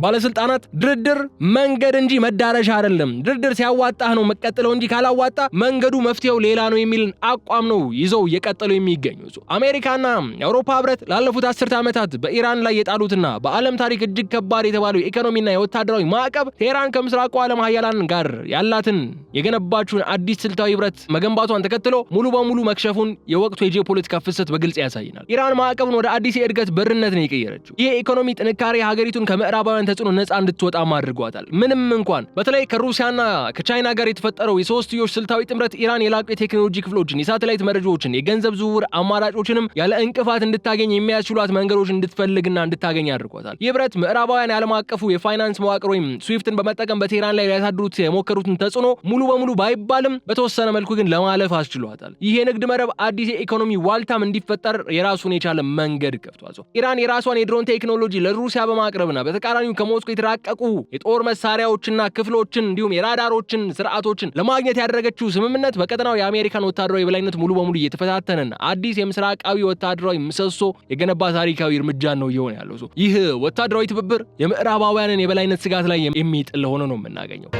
ባለስልጣናት ድርድር መንገድ እንጂ መዳረሻ አይደለም፣ ድርድር ሲያዋጣህ ነው መቀጠለው እንጂ ካላዋጣ መንገዱ መፍትሄው ሌላ ነው የሚል አቋም ነው ይዘው እየቀጠሉ የሚገኙ። አሜሪካና የአውሮፓ ህብረት ላለፉት 10 ዓመታት በኢራን ላይ የጣሉትና በዓለም ታሪክ እጅግ ከባድ የተባለው የኢኮኖሚና የወታደራዊ ማዕቀብ ቴህራን ከምስራቁ ዓለም ሀያላን ጋር ያላትን የገነባችውን አዲስ ስልታዊ ህብረት መገንባቷን ተከትሎ ሙሉ በሙሉ መክሸፉን የወቅቱ የጂኦፖለቲካ ፍሰት በግልጽ ያሳይናል። ኢራን ማዕቀቡን ወደ አዲስ የእድገት በርነት ነው የቀየረችው። ይህ የኢኮኖሚ ጥንካሬ ሀገሪቱን ከምዕራባውያን ተጽዕኖ ነፃ እንድትወጣ አድርጓታል። ምንም እንኳን በተለይ ከሩሲያና ከቻይና ጋር የተፈጠረው የሶስትዮሽ ስልታዊ ጥምረት ኢራን የላቁ የቴክኖሎጂ ክፍሎችን፣ የሳተላይት መረጃዎችን፣ የገንዘብ ዝውውር አማራጮችንም ያለ እንቅፋት እንድታገኝ የሚያስችሏት መንገዶች እንድትፈልግና እንድታገኝ አድርጓታል። ይህ ብረት ምዕራባውያን ዓለም አቀፉ የፋይናንስ መዋቅር ወይም ስዊፍትን በመጠቀም በቴህራን ላይ ሊያሳድሩት የሞከሩትን ተጽዕኖ ሙሉ በሙሉ ባይባልም በተወሰነ መልኩ ግን ለማለፍ አስችሏታል። ይህ የንግድ መረብ አዲስ የኢኮኖሚ ዋልታም እንዲፈጠር የራሱን የቻለ መንገድ ከፍቷል። ኢራን የራሷን የድሮን ቴክኖሎጂ ለሩሲያ በማቅረብና በተቃራኒው ከሞስኮ የተራቀቁ የጦር መሳሪያዎችና ክፍሎችን እንዲሁም የራዳሮችን ስርዓቶችን ለማግኘት ያደረገችው ስምምነት በቀጠናው የአሜሪካን ወታደራዊ የበላይነት ሙሉ በሙሉ እየተፈታተነና አዲስ የምስራቃዊ ወታደራዊ ምሰሶ የገነባ ታሪካዊ እርምጃ ነው እየሆነ ያለው። ይህ ወታደራዊ ትብብር የምዕራባውያንን የበላይነት ስጋት ላይ የሚጥል ሆኖ ነው የምናገኘው።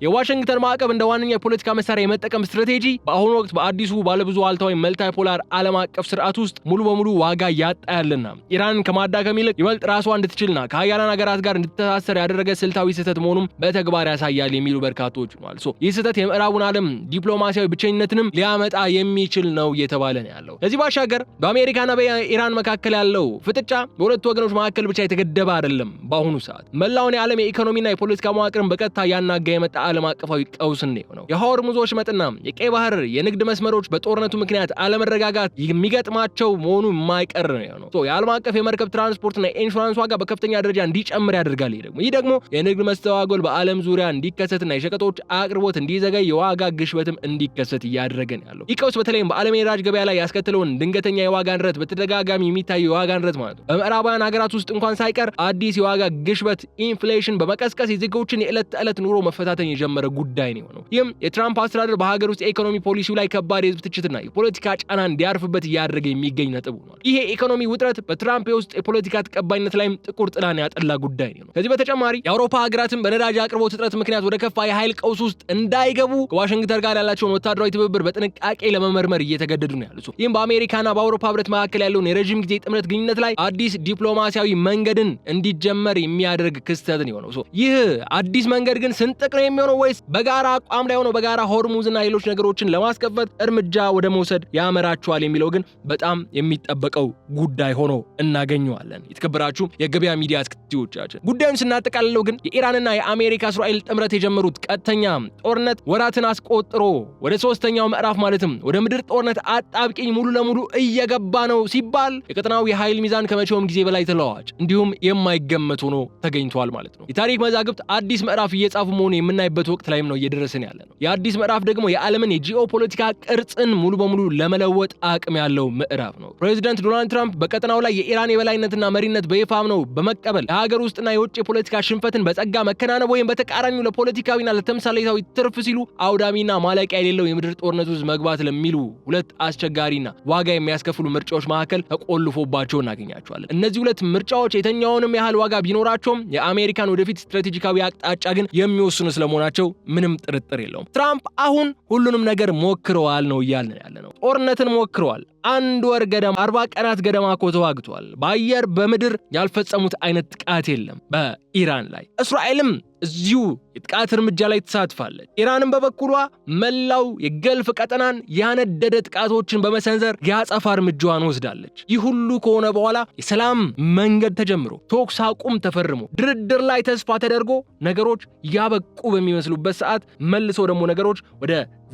የዋሽንግተን ማዕቀብ እንደ ዋነኛ የፖለቲካ መሳሪያ የመጠቀም ስትራቴጂ በአሁኑ ወቅት በአዲሱ ባለብዙ ዋልታዊ መልታይፖላር ዓለም አቀፍ ስርዓት ውስጥ ሙሉ በሙሉ ዋጋ ያጣ ያለና ኢራንን ከማዳከም ይልቅ ይበልጥ ራሷ እንድትችልና ከሀያላን ሀገራት ጋር እንድትተሳሰር ያደረገ ስልታዊ ስህተት መሆኑም በተግባር ያሳያል የሚሉ በርካቶች ሆኗል። ይህ ስህተት የምዕራቡን ዓለም ዲፕሎማሲያዊ ብቸኝነትንም ሊያመጣ የሚችል ነው እየተባለ ነው ያለው። ከዚህ ባሻገር በአሜሪካና በኢራን መካከል ያለው ፍጥጫ በሁለቱ ወገኖች መካከል ብቻ የተገደበ አይደለም። በአሁኑ ሰዓት መላውን የዓለም የኢኮኖሚና የፖለቲካ መዋቅርን በቀጥታ ያናጋ የመጣ ዓለም አቀፋዊ ቀውስ ነው። የሆርሙዝ ወሽመጥና የቀይ ባህር የንግድ መስመሮች በጦርነቱ ምክንያት አለመረጋጋት የሚገጥማቸው መሆኑ የማይቀር ነው። የዓለም አቀፍ የመርከብ ትራንስፖርትና ኢንሹራንስ ዋጋ በከፍተኛ ደረጃ እንዲጨምር ያደርጋል። ይህ ደግሞ የንግድ መስተዋጎል በዓለም ዙሪያ እንዲከሰትና የሸቀጦች አቅርቦት እንዲዘገይ የዋጋ ግሽበትም እንዲከሰት እያደረገ ነው ያለው። ይህ ቀውስ በተለይም በዓለም የነዳጅ ገበያ ላይ ያስከተለውን ድንገተኛ የዋጋ ንረት፣ በተደጋጋሚ የሚታየው የዋጋ ንረት ማለት ነው በምዕራባውያን ሀገራት ውስጥ እንኳን ሳይቀር አዲስ የዋጋ ግሽበት ኢንፍሌሽን በመቀስቀስ የዜጎችን የዕለት ተዕለት ኑሮ መፈታተን የጀመረ ጉዳይ ነው የሆነው። ይህም የትራምፕ አስተዳደር በሀገር ውስጥ የኢኮኖሚ ፖሊሲው ላይ ከባድ የህዝብ ትችትና የፖለቲካ ጫና እንዲያርፍበት እያደረገ የሚገኝ ነጥብ ሆኗል። ይሄ የኢኮኖሚ ውጥረት በትራምፕ የውስጥ የፖለቲካ ተቀባይነት ላይም ጥቁር ጥላን ያጠላ ጉዳይ ነው። ከዚህ በተጨማሪ የአውሮፓ ሀገራትን በነዳጅ አቅርቦት እጥረት ምክንያት ወደ ከፋ የኃይል ቀውስ ውስጥ እንዳይገቡ ከዋሽንግተን ጋር ያላቸውን ወታደራዊ ትብብር በጥንቃቄ ለመመርመር እየተገደዱ ነው ያሉት። ይህም በአሜሪካና በአውሮፓ ህብረት መካከል ያለውን የረዥም ጊዜ ጥምረት ግንኙነት ላይ አዲስ ዲፕሎማሲያዊ መንገድን እንዲጀመር የሚያደርግ ክስተት ነው የሆነው። ይህ አዲስ መንገድ ግን ስንጥቅ ነው የሚሆነው ወይስ በጋራ አቋም ላይ ሆኖ በጋራ ሆርሙዝና ሌሎች ነገሮችን ለማስከፈት እርምጃ ወደ መውሰድ ያመራቸዋል የሚለው ግን በጣም የሚጠበቀው ጉዳይ ሆኖ እናገኘዋለን። የተከበራችሁ የገበያ ሚዲያ ተከታታዮቻችን ጉዳዩን ስናጠቃልለው ግን የኢራንና የአሜሪካ እስራኤል ጥምረት የጀመሩት ቀጥተኛ ጦርነት ወራትን አስቆጥሮ ወደ ሶስተኛው ምዕራፍ ማለትም ወደ ምድር ጦርነት አጣብቂኝ ሙሉ ለሙሉ እየገባ ነው ሲባል የቀጠናው የኃይል ሚዛን ከመቼውም ጊዜ በላይ ተለዋዋጭ እንዲሁም የማይገመት ሆኖ ተገኝቷል ማለት ነው። የታሪክ መዛግብት አዲስ ምዕራፍ እየጻፉ መሆኑ የምናይበት ወቅት ላይም ነው እየደረስን ያለ ነው። የአዲስ ምዕራፍ ደግሞ የዓለምን የጂኦፖለቲካ ቅርጽን ሙሉ በሙሉ ለመለወጥ አቅም ያለው ምዕራፍ ነው። ፕሬዚዳንት ዶናልድ ትራምፕ በቀጠናው ላይ የኢራን የበላይነትና መሪነት በይፋም ነው በመቀበል የሀገር ውስጥና የውጭ የፖለቲካ ሽንፈትን በጸጋ መከናነብ ወይም በተቃራኒው ለፖለቲካዊና ለተምሳሌታዊ ትርፍ ሲሉ አውዳሚና ማለቂያ የሌለው የምድር ጦርነት ውስጥ መግባት ለሚሉ ሁለት አስቸጋሪና ዋጋ የሚያስከፍሉ ምርጫዎች መካከል ተቆልፎባቸው እናገኛቸዋለን። እነዚህ ሁለት ምርጫዎች የተኛውንም ያህል ዋጋ ቢኖራቸውም የአሜሪካን ወደፊት ስትራቴጂካዊ አቅጣጫ ግን የሚወስኑ ስለመሆናቸው ምንም ጥርጥር የለውም። ትራምፕ አሁን ሁሉንም ነገር ሞክረዋል ነው እያልን ያለ ነው። ጦርነትን ሞክረዋል። 1 ወር ገደማ 40 ቀናት ገደማ እኮ ተዋግተዋል። በአየር በምድር ያልፈጸሙት አይነት ጥቃት የለም በኢራን ላይ። እስራኤልም እዚሁ የጥቃት እርምጃ ላይ ተሳትፋለች። ኢራንም በበኩሏ መላው የገልፍ ቀጠናን ያነደደ ጥቃቶችን በመሰንዘር የአጸፋ እርምጃዋን ወስዳለች። ይህ ሁሉ ከሆነ በኋላ የሰላም መንገድ ተጀምሮ ተኩስ አቁም ተፈርሞ ድርድር ላይ ተስፋ ተደርጎ ነገሮች ያበቁ በሚመስሉበት ሰዓት መልሰው ደግሞ ነገሮች ወደ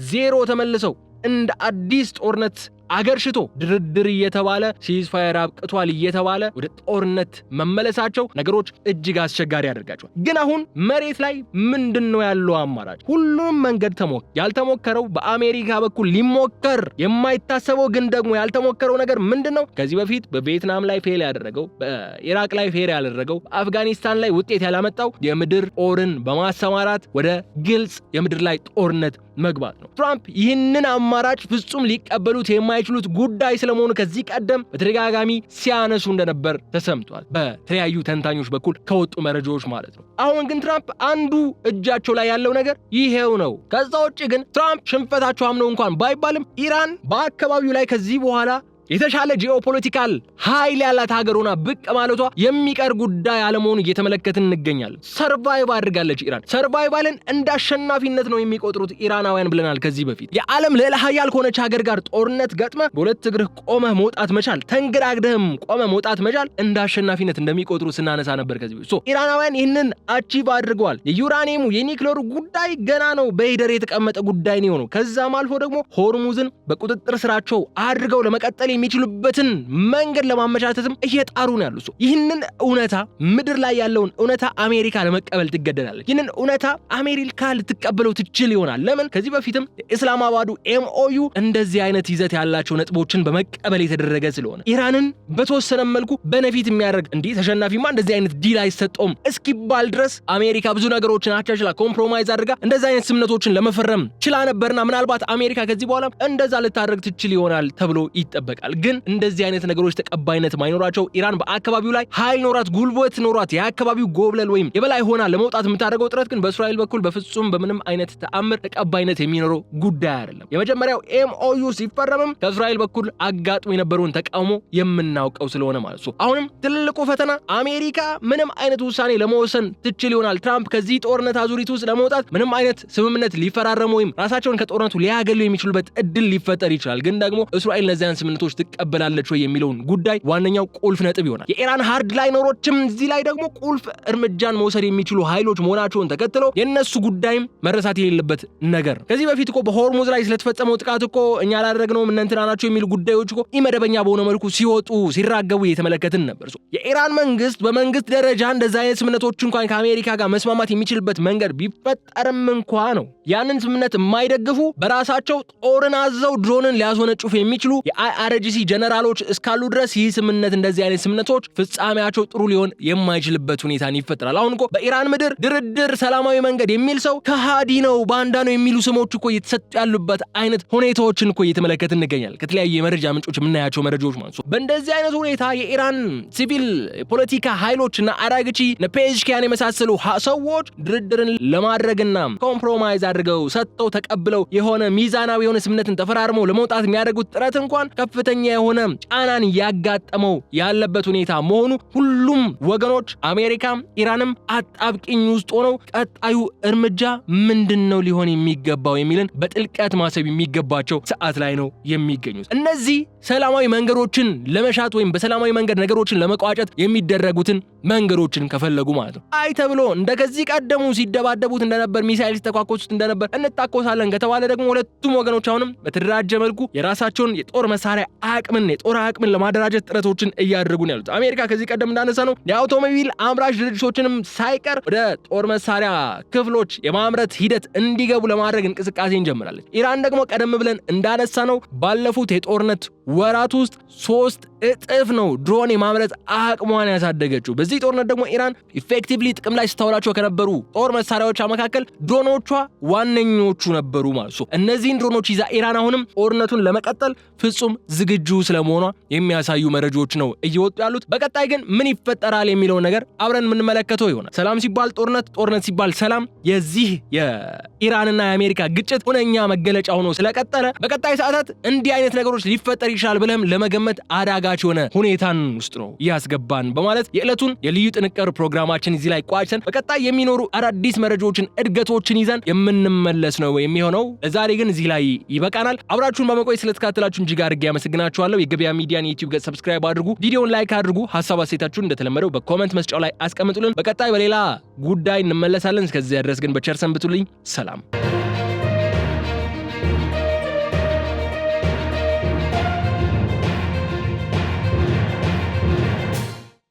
ዜሮ ተመልሰው እንደ አዲስ ጦርነት አገርሽቶ ድርድር እየተባለ ሲዝፋየር አብቅቷል እየተባለ ወደ ጦርነት መመለሳቸው ነገሮች እጅግ አስቸጋሪ ያደርጋቸዋል። ግን አሁን መሬት ላይ ምንድነው ያለው አማራጭ? ሁሉም መንገድ ያልተሞከረው በአሜሪካ በኩል ሊሞከር የማይታሰበው ግን ደግሞ ያልተሞከረው ነገር ምንድነው? ከዚህ በፊት በቪየትናም ላይ ፌል ያደረገው፣ በኢራቅ ላይ ፌል ያደረገው፣ በአፍጋኒስታን ላይ ውጤት ያላመጣው የምድር ጦርን በማሰማራት ወደ ግልጽ የምድር ላይ ጦርነት መግባት ነው። ትራምፕ ይህንን አማራጭ ፍጹም ሊቀበሉት የማይችሉት ጉዳይ ስለመሆኑ ከዚህ ቀደም በተደጋጋሚ ሲያነሱ እንደነበር ተሰምቷል፣ በተለያዩ ተንታኞች በኩል ከወጡ መረጃዎች ማለት ነው። አሁን ግን ትራምፕ አንዱ እጃቸው ላይ ያለው ነገር ይሄው ነው። ከዛ ውጭ ግን ትራምፕ ሽንፈታቸው አምነው እንኳን ባይባልም ኢራን በአካባቢው ላይ ከዚህ በኋላ የተሻለ ጂኦፖለቲካል ኃይል ያላት ሀገር ሆና ብቅ ማለቷ የሚቀር ጉዳይ አለመሆኑ እየተመለከትን እንገኛለን። ሰርቫይቭ አድርጋለች ኢራን። ሰርቫይቫልን እንደ አሸናፊነት ነው የሚቆጥሩት ኢራናውያን ብለናል ከዚህ በፊት። የዓለም ልዕለ ኃያል ከሆነች ሀገር ጋር ጦርነት ገጥመ በሁለት እግርህ ቆመህ መውጣት መቻል፣ ተንገዳግደህም ቆመህ መውጣት መቻል እንደ አሸናፊነት እንደሚቆጥሩ ስናነሳ ነበር ከዚህ በፊት። ኢራናውያን ይህንን አቺቭ አድርገዋል። የዩራኒየሙ የኒውክሌሩ ጉዳይ ገና ነው፣ በሂደር የተቀመጠ ጉዳይ ነው። ከዛም አልፎ ደግሞ ሆርሙዝን በቁጥጥር ስራቸው አድርገው ለመቀጠል የሚችሉበትን መንገድ ለማመቻቸትም እየጣሩ ነው ያሉት። ይህንን እውነታ ምድር ላይ ያለውን እውነታ አሜሪካ ለመቀበል ትገደዳለች። ይህንን እውነታ አሜሪካ ልትቀበለው ትችል ይሆናል። ለምን? ከዚህ በፊትም ኢስላማባዱ ኤምኦዩ እንደዚህ አይነት ይዘት ያላቸው ነጥቦችን በመቀበል የተደረገ ስለሆነ ኢራንን በተወሰነ መልኩ በነፊት የሚያደርግ እንዲህ ተሸናፊማ እንደዚህ አይነት ዲል አይሰጠውም እስኪባል ድረስ አሜሪካ ብዙ ነገሮችን አቻችላ ኮምፕሮማይዝ አድርጋ እንደዚህ አይነት ስምምነቶችን ለመፈረም ችላ ነበርና ምናልባት አሜሪካ ከዚህ በኋላ እንደዛ ልታደርግ ትችል ይሆናል ተብሎ ይጠበቃል። ግን እንደዚህ አይነት ነገሮች ተቀባይነት ማይኖራቸው ኢራን በአካባቢው ላይ ኃይል ኖራት፣ ጉልበት ኖራት፣ የአካባቢው ጎብለል ወይም የበላይ ሆና ለመውጣት የምታደርገው ጥረት ግን በእስራኤል በኩል በፍጹም በምንም አይነት ተአምር ተቀባይነት የሚኖረው ጉዳይ አይደለም። የመጀመሪያው ኤምኦዩ ሲፈረምም ከእስራኤል በኩል አጋጥሞ የነበረውን ተቃውሞ የምናውቀው ስለሆነ ማለት ነው። አሁንም ትልቁ ፈተና አሜሪካ ምንም አይነት ውሳኔ ለመወሰን ትችል ይሆናል። ትራምፕ ከዚህ ጦርነት አዙሪት ውስጥ ለመውጣት ምንም አይነት ስምምነት ሊፈራረሙ ወይም ራሳቸውን ከጦርነቱ ሊያገሉ የሚችሉበት እድል ሊፈጠር ይችላል። ግን ደግሞ እስራኤል እነዚያን ስምምነቶች ትቀበላለች ወይ የሚለውን ጉዳይ ዋነኛው ቁልፍ ነጥብ ይሆናል። የኢራን ሃርድ ላይነሮችም እዚህ ላይ ደግሞ ቁልፍ እርምጃን መውሰድ የሚችሉ ኃይሎች መሆናቸውን ተከትሎ የነሱ ጉዳይም መረሳት የሌለበት ነገር። ከዚህ በፊት እኮ በሆርሙዝ ላይ ስለተፈጸመው ጥቃት እኮ እኛ አላደረግነውም እነ እንትና ናቸው የሚሉ ጉዳዮች እኮ ኢመደበኛ በሆነ መልኩ ሲወጡ ሲራገቡ እየተመለከትን ነበር። የኢራን መንግስት በመንግስት ደረጃ እንደዛ አይነት ስምምነቶች እንኳን ከአሜሪካ ጋር መስማማት የሚችልበት መንገድ ቢፈጠርም እንኳ ነው ያንን ስምምነት የማይደግፉ በራሳቸው ጦርን አዘው ድሮንን ሊያስወነጭፉ የሚችሉ የአይአርጂሲ ጀነራሎች እስካሉ ድረስ ይህ ስምምነት እንደዚህ አይነት ስምምነቶች ፍጻሜያቸው ጥሩ ሊሆን የማይችልበት ሁኔታን ይፈጠራል። አሁን እኮ በኢራን ምድር ድርድር፣ ሰላማዊ መንገድ የሚል ሰው ከሃዲ ነው፣ ባንዳ ነው የሚሉ ስሞች እኮ እየተሰጡ ያሉበት አይነት ሁኔታዎችን እኮ እየተመለከትን እንገኛለን። ከተለያዩ የመረጃ ምንጮች የምናያቸው መረጃዎች ማለት ነው። በእንደዚህ አይነት ሁኔታ የኢራን ሲቪል ፖለቲካ ኃይሎችና አራግቺ ፔዝሽኪያን የመሳሰሉ ሰዎች ድርድርን ለማድረግና ኮምፕሮማይዝ አድርገው ሰጥተው ተቀብለው የሆነ ሚዛናዊ የሆነ ስምምነትን ተፈራርመው ለመውጣት የሚያደርጉት ጥረት እንኳን ከፍተኛ የሆነ ጫናን ያጋጠመው ያለበት ሁኔታ መሆኑ ሁሉም ወገኖች አሜሪካም ኢራንም አጣብቂኝ ውስጥ ሆነው ቀጣዩ እርምጃ ምንድነው ሊሆን የሚገባው የሚልን በጥልቀት ማሰብ የሚገባቸው ሰዓት ላይ ነው የሚገኙት። እነዚህ ሰላማዊ መንገዶችን ለመሻት ወይም በሰላማዊ መንገድ ነገሮችን ለመቋጨት የሚደረጉትን መንገዶችን ከፈለጉ ማለት ነው። አይ ተብሎ እንደከዚህ ቀደሙ ሲደባደቡት እንደነበር ሚሳኤል ሲተኳኮሱት እንደነበር እንታኮሳለን ከተባለ ደግሞ ሁለቱም ወገኖች አሁንም በተደራጀ መልኩ የራሳቸውን የጦር መሳሪያ አቅምን የጦር አቅምን ለማደራጀት ጥረቶችን እያደረጉ ነው ያሉት። አሜሪካ ከዚህ ቀደም እንዳነሳ ነው የአውቶሞቢል አምራች ድርጅቶችንም ሳይቀር ወደ ጦር መሳሪያ ክፍሎች የማምረት ሂደት እንዲገቡ ለማድረግ እንቅስቃሴ እንጀምራለች። ኢራን ደግሞ ቀደም ብለን እንዳነሳ ነው ባለፉት የጦርነት ወራት ውስጥ 3 እጥፍ ነው ድሮን የማምረት አቅሟን ያሳደገችው። በዚህ ጦርነት ደግሞ ኢራን ኢፌክቲቭሊ ጥቅም ላይ ስታውላቸው ከነበሩ ጦር መሳሪያዎች መካከል ድሮኖቿ ዋነኞቹ ነበሩ ማለት ነው። እነዚህን ድሮኖች ይዛ ኢራን አሁንም ጦርነቱን ለመቀጠል ፍጹም ዝግጁ ስለመሆኗ የሚያሳዩ መረጃዎች ነው እየወጡ ያሉት። በቀጣይ ግን ምን ይፈጠራል የሚለው ነገር አብረን የምንመለከተው ይሆናል። ሰላም ሲባል ጦርነት፣ ጦርነት ሲባል ሰላም የዚህ የኢራንና የአሜሪካ ግጭት ሁነኛ መገለጫ ሆኖ ስለቀጠለ በቀጣይ ሰዓታት እንዲህ አይነት ነገሮች ሊፈጠር ይችላል ብለም ለመገመት አዳጋች የሆነ ሁኔታን ውስጥ ነው ያስገባን በማለት የዕለቱን የልዩ ጥንቅር ፕሮግራማችን እዚህ ላይ ቋጭተን በቀጣይ የሚኖሩ አዳዲስ መረጃዎችን እድገቶችን ይዘን የምንመለስ ነው የሚሆነው። ለዛሬ ግን እዚህ ላይ ይበቃናል። አብራችሁን በመቆየት ስለተከታተላችሁ እጅግ አድርጌ አመሰግናችኋለሁ። የገበያ ሚዲያን የዩቲዩብ ገጽ ሰብስክራይብ አድርጉ፣ ቪዲዮውን ላይክ አድርጉ፣ ሐሳብ አስተያየታችሁን እንደተለመደው በኮሜንት መስጫው ላይ አስቀምጡልን። በቀጣይ በሌላ ጉዳይ እንመለሳለን። እስከዚያ ድረስ ግን በቸር ሰንብቱልኝ። ሰላም።